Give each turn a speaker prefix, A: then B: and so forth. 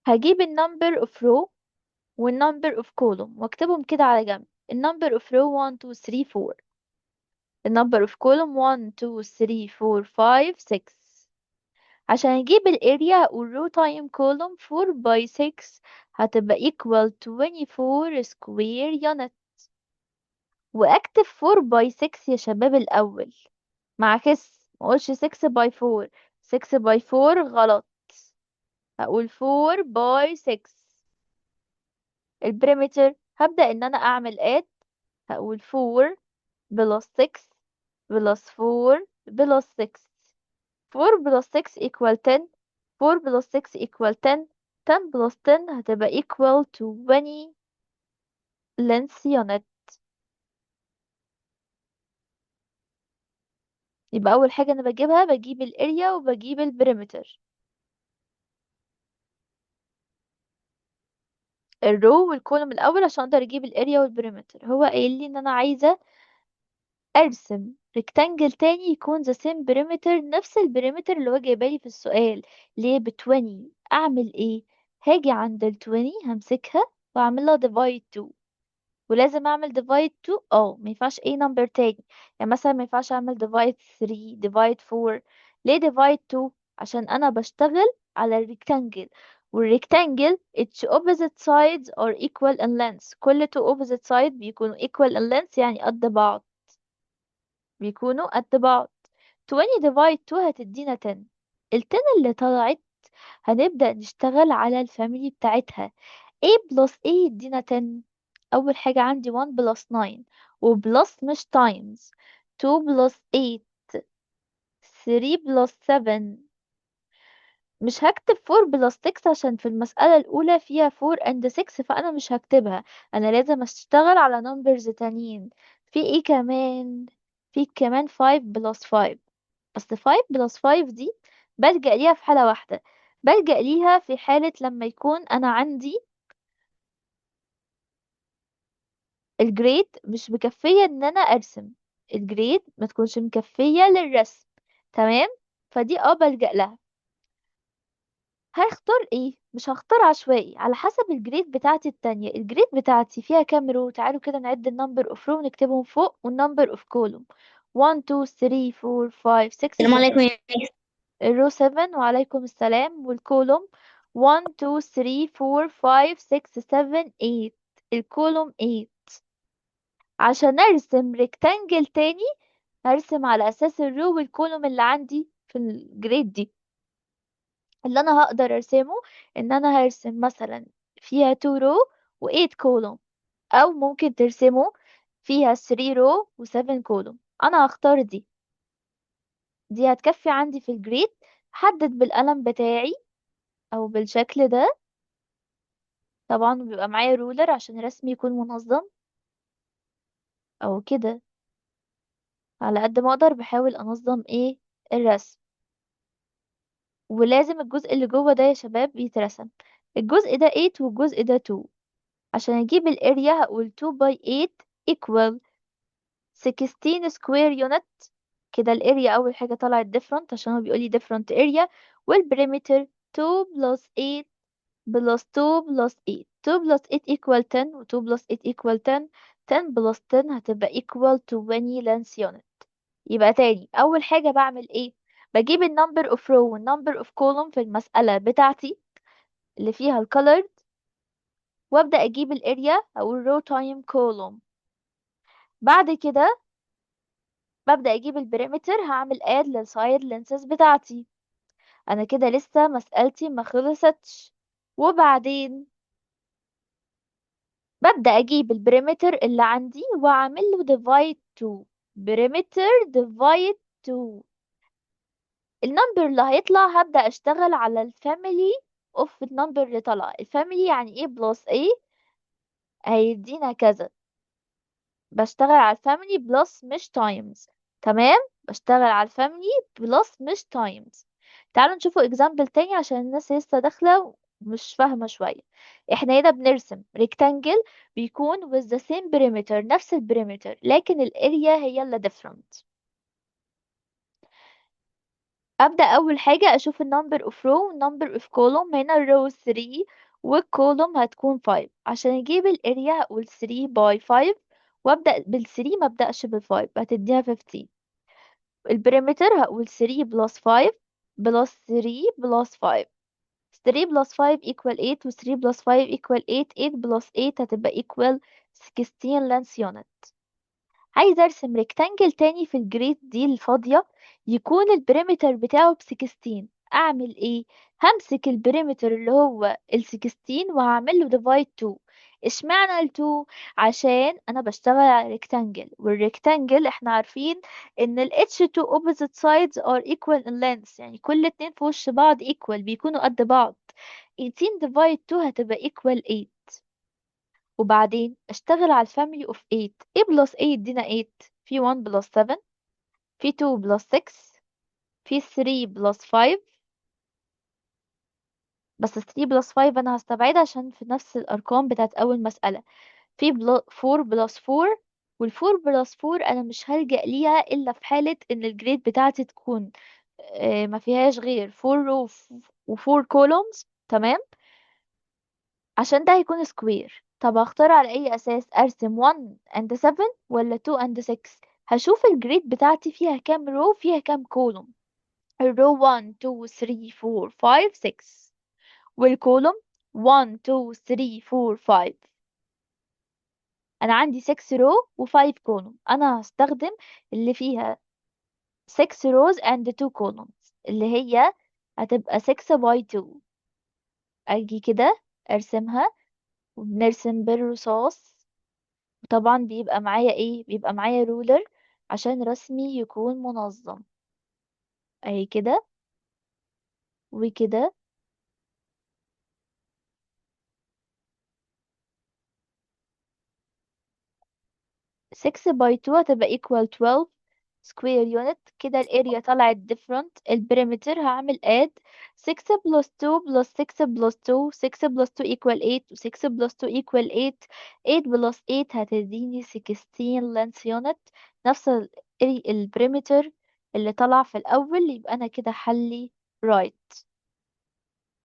A: هجيب النمبر اوف رو والنمبر اوف كولوم واكتبهم كده على جنب. النمبر اوف رو 1 2 3 4. النمبر اوف كولوم 1 2 3 4 5 6. عشان اجيب الاريا هقول رو تايم كولوم 4 باي 6 هتبقى equal 24 سكوير يونت. واكتب 4 باي 6 يا شباب الاول، معكس ما اقولش 6 باي 4. 6 باي 4 غلط، هقول 4 باي 6. البريمتر هبدأ ان انا اعمل اد، هقول 4 بلس 6 بلس 4 بلس 6. 4 بلس 6 equal 10. 4 بلس 6 equal 10. 10 بلس 10 هتبقى equal to 20 length unit. يبقى اول حاجة انا بجيبها بجيب الاريا وبجيب البريمتر. الرو والكولوم الاول عشان اقدر اجيب الاريا والبريمتر. هو قايل لي ان انا عايزة ارسم ريكتانجل تاني يكون ذا سيم بريمتر، نفس البريمتر اللي هو جايبالي في السؤال. ليه ب20؟ اعمل ايه؟ هاجي عند ال20 همسكها واعمل لها divide 2. ولازم اعمل divide 2، ما ينفعش اي نمبر تاني. يعني مثلا ما ينفعش اعمل divide 3 divide 4. ليه divide 2؟ عشان انا بشتغل على الريكتانجل، والريكتانجل its opposite sides are equal in length. كل two opposite sides بيكونوا equal in length يعني قد بعض، بيكونوا قد بعض. 20 divide 2 هتدينا 10. ال 10 اللي طلعت هنبدأ نشتغل على الفاميلي بتاعتها. A plus A يدينا 10. أول حاجة عندي 1 plus 9 وبلس مش times. 2 plus 8. 3 plus 7. مش هكتب 4 plus 6 عشان في المسألة الأولى فيها 4 and 6 فأنا مش هكتبها. أنا لازم أشتغل على numbers تانيين. في ايه كمان؟ في كمان 5 plus 5. بس 5 بلس 5 دي بلجأ ليها في حالة واحدة. بلجأ ليها في حالة لما يكون أنا عندي الجريد مش مكفية إن أنا أرسم. الجريد ما تكونش مكفية للرسم. تمام. فدي بلجأ لها. هختار ايه؟ مش هختار عشوائي، على حسب الجريد بتاعتي التانية. الجريد بتاعتي فيها كام رو؟ تعالوا كده نعد النمبر اوف رو ونكتبهم فوق والنمبر اوف كولوم. 1 2 3 4 5 6
B: السلام
A: 7.
B: عليكم يا ميس.
A: الرو 7 وعليكم السلام. والكولوم 1 2 3 4 5 6 7 8. الكولوم 8. عشان ارسم ريكتانجل تاني هرسم على اساس الرو والكولوم اللي عندي في الجريد دي. اللي انا هقدر ارسمه ان انا هرسم مثلا فيها 2 رو و8 كولوم، او ممكن ترسمه فيها 3 رو و7 كولوم. انا هختار دي. دي هتكفي عندي في الجريد. حدد بالقلم بتاعي او بالشكل ده. طبعا بيبقى معايا رولر عشان رسمي يكون منظم او كده. على قد ما اقدر بحاول انظم ايه الرسم. ولازم الجزء اللي جوه ده يا شباب يترسم. الجزء ده 8 والجزء ده 2. عشان اجيب الاريا هقول 2 باي 8 equal 16 سكوير يونت. كده الاريا اول حاجة طلعت different عشان هو بيقولي different area. والبريمتر 2 plus 8 plus 2 plus 8. 2 plus 8 equal 10 و 2 plus 8 equal 10. 10 plus 10 هتبقى equal to 20 length unit. يبقى تاني اول حاجة بعمل ايه؟ بجيب النمبر اوف رو والنمبر اوف كولوم في المسألة بتاعتي اللي فيها الكولرد، وابدأ اجيب الاريا او الرو تايم كولوم. بعد كده ببدأ اجيب البريمتر، هعمل اد للسايد لينسز بتاعتي. انا كده لسه مسألتي ما خلصتش. وبعدين ببدأ اجيب البريمتر اللي عندي واعمل له divide 2. بريمتر divide 2. النمبر اللي هيطلع هبدأ اشتغل على الفاميلي اوف النمبر اللي طلع. الفاميلي يعني ايه بلس ايه؟ هيدينا كذا. بشتغل على الفاميلي بلس مش تايمز. تمام. بشتغل على الفاميلي بلس مش تايمز. تعالوا نشوفوا اكزامبل تاني عشان الناس لسه داخلة ومش فاهمة شوية. احنا هنا بنرسم ريكتانجل بيكون with the same perimeter، نفس البريمتر، لكن الاريا هي اللي different. ابدا اول حاجه اشوف النمبر اوف رو والنمبر اوف كولوم. هنا الرو 3 والكولوم هتكون 5. عشان اجيب الاريا هقول 3 باي 5، وابدا بال 3 ما ابداش بال 5، هتديها 15. البريمتر هقول 3 بلس 5 بلس 3 بلس 5. 3 بلس 5 equal 8، و 3 بلس 5 equal 8. 8 بلس 8 هتبقى equal 16 length unit. عايزة ارسم ريكتانجل تاني في الجريد دي الفاضية، يكون البريمتر بتاعه ب16. اعمل ايه؟ همسك البريمتر اللي هو ال16 وهعمل له divide 2. اشمعنى ال2؟ عشان انا بشتغل على ريكتانجل، والريكتانجل احنا عارفين ان ال H2 opposite sides are equal in length، يعني كل اتنين في وش بعض equal، بيكونوا قد بعض. 18 divide 2 هتبقى equal 8. وبعدين اشتغل على الفاميلي اوف 8. 8 بلس 8 ادينا 8. في 1 بلس 7، في 2 بلس 6، في 3 بلس 5. بس 3 بلس 5 انا هستبعدها عشان في نفس الارقام بتاعت اول مسألة. في 4 بلس 4، وال4 بلس 4 انا مش هلجأ ليها الا في حالة ان الجريد بتاعتي تكون ما فيهاش غير 4 رو و4 columns. تمام. عشان ده هيكون سكوير. طب هختار على اي اساس؟ ارسم 1 and 7 ولا 2 and 6؟ هشوف الجريد بتاعتي فيها كام رو فيها كام كولوم. الرو 1 2 3 4 5 6، والكولوم 1 2 3 4 5. انا عندي 6 رو و5 كولوم. انا هستخدم اللي فيها 6 rows and 2 columns، اللي هي هتبقى 6 by 2. اجي كده ارسمها، وبنرسم بالرصاص. طبعا بيبقى معايا ايه؟ بيبقى معايا رولر عشان رسمي يكون منظم. اهي كده وكده. 6 by 2 هتبقى equal 12 square unit. كده الاريا طلعت different. البريمتر هعمل add 6 plus 2 plus 6 plus 2. 6 plus 2 equal 8، و 6 plus 2 equal 8. 8 plus 8 هتديني 16 length unit. نفس البريمتر اللي طلع في الأول. يبقى أنا كده حلي right.